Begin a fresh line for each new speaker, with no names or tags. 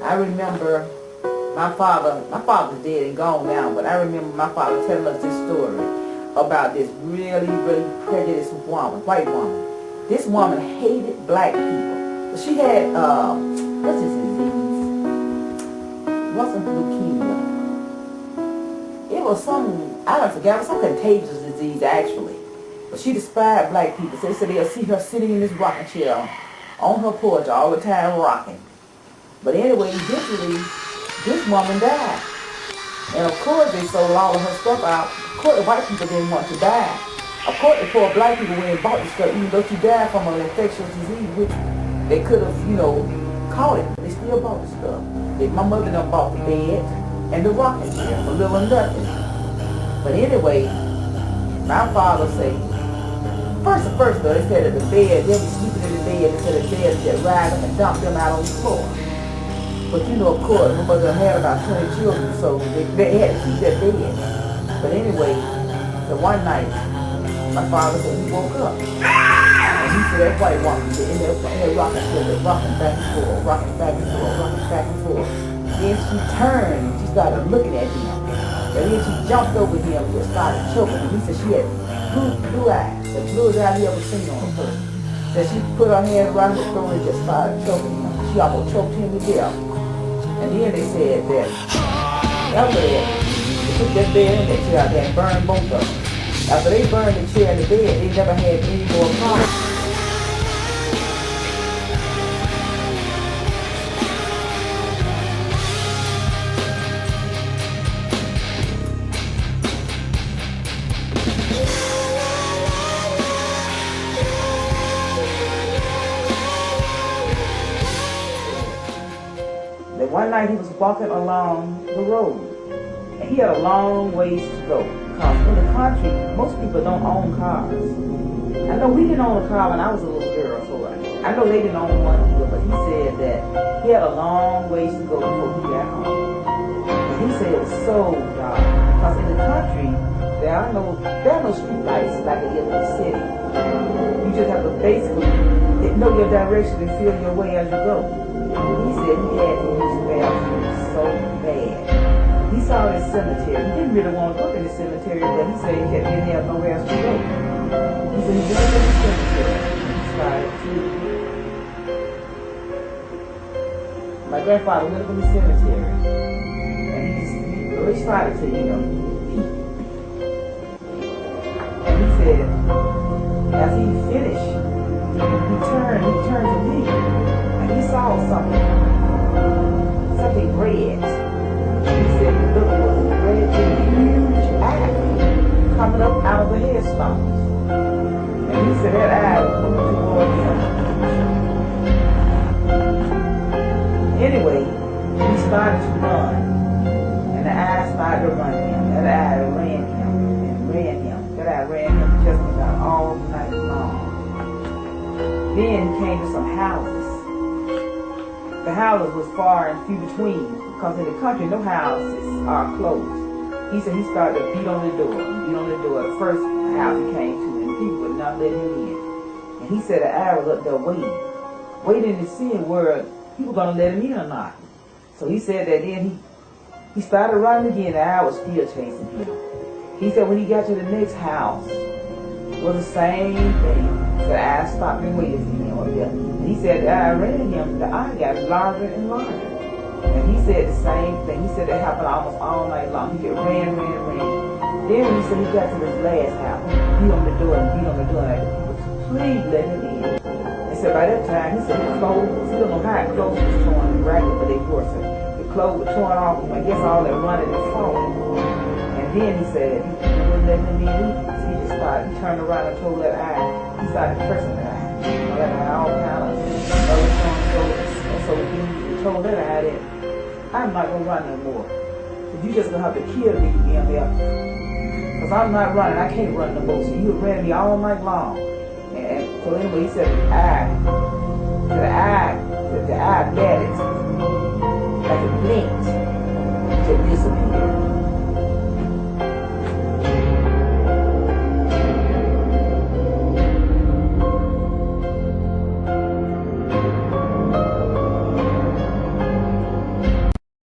I remember my father's dead and gone now, but I remember my father telling us this story about this really, really prejudiced woman, white woman. This woman hated black people. She had, what's this disease? It wasn't leukemia. It was I forgot, it was some contagious disease actually. But she despised black people. So they said they'll see her sitting in this rocking chair on her porch all the time rocking. But anyway, eventually, this woman died. And of course, they sold all of her stuff out. Of course, the white people didn't want to die. Of course, the poor black people went and bought the stuff, even though she died from an infectious disease, which they could have, caught it. They still bought the stuff. My mother done bought the bed and the rocking chair for little or nothing. But anyway, my father said, first though, they said that the bed, they'll be sleeping in the bed, they said the bed would rise up and dump them out on the floor. But of course, my mother had about 20 children, so they had to keep that bed. But anyway, the one night, my father said he woke up. And he said that white woman was in there rocking back and forth, rocking back and forth, rocking back and forth. Then she turned and she started looking at him. And then she jumped over him and just started choking him. He said she had blue eyes, the bluest eyes he ever seen on a person. Said she put her hands around his throat and just started choking him. She almost choked him to death. And then they said that after that, they took that bed in that chair and burned both of them. After they burned the chair and the bed, they never had any more problems. One night he was walking along the road, and he had a long ways to go. Because in the country, most people don't own cars. I know we didn't own a car when I was a little girl, so I know they didn't own one either, but he said that he had a long ways to go before he got home. And he said it was so dark. Because in the country, there are no street lights like it is in the city. You just have to basically know your direction and feel your way as you go. He said he had to use the bathroom so bad. He saw this cemetery. He didn't really want to look in the cemetery, but he said he didn't have nowhere else to go. He said he went to the cemetery. He started to. My grandfather went to the cemetery, and he started to, pee. And he said, as he finished, he turned to me. He saw something red. He said the look was red, huge eye coming up out of the headstones. And he said that eye was moving toward him. Anyway, he started to run, and the eye started to run him. That eye ran him and ran him. That eye ran him just about all night long. Then he came to some houses. The houses was far and few between, because in the country, no houses are closed. He said he started to beat on the door, the first house he came to, and people would not let him in. And he said the eye was up there waiting to see where he was going to let him in or not. So he said that then he started running again, the eye was still chasing him. He said when he got to the next house, it was the same thing. So the eye stopped and waited for him up there. He said the eye ran him, the eye got larger and larger. And he said the same thing. He said that happened almost all night long. He just ran. Then when he said he got to this last house, he beat on the door, and the people please let him in. And so by that time, he said his clothes, he don't know how his clothes was torn and ragged, but they were. So the clothes were torn off him. I guess all that running and falling. And then he said he wouldn't let him in. He just started, he turned around and told that eye, he started pressing that eye. That eye all kind of other songs. So he told that eye that I'm not going to run no more. So you just going to have to kill me again there. Because I'm not running. I can't run no more. So you ran me all night long. And so anyway, he said the eye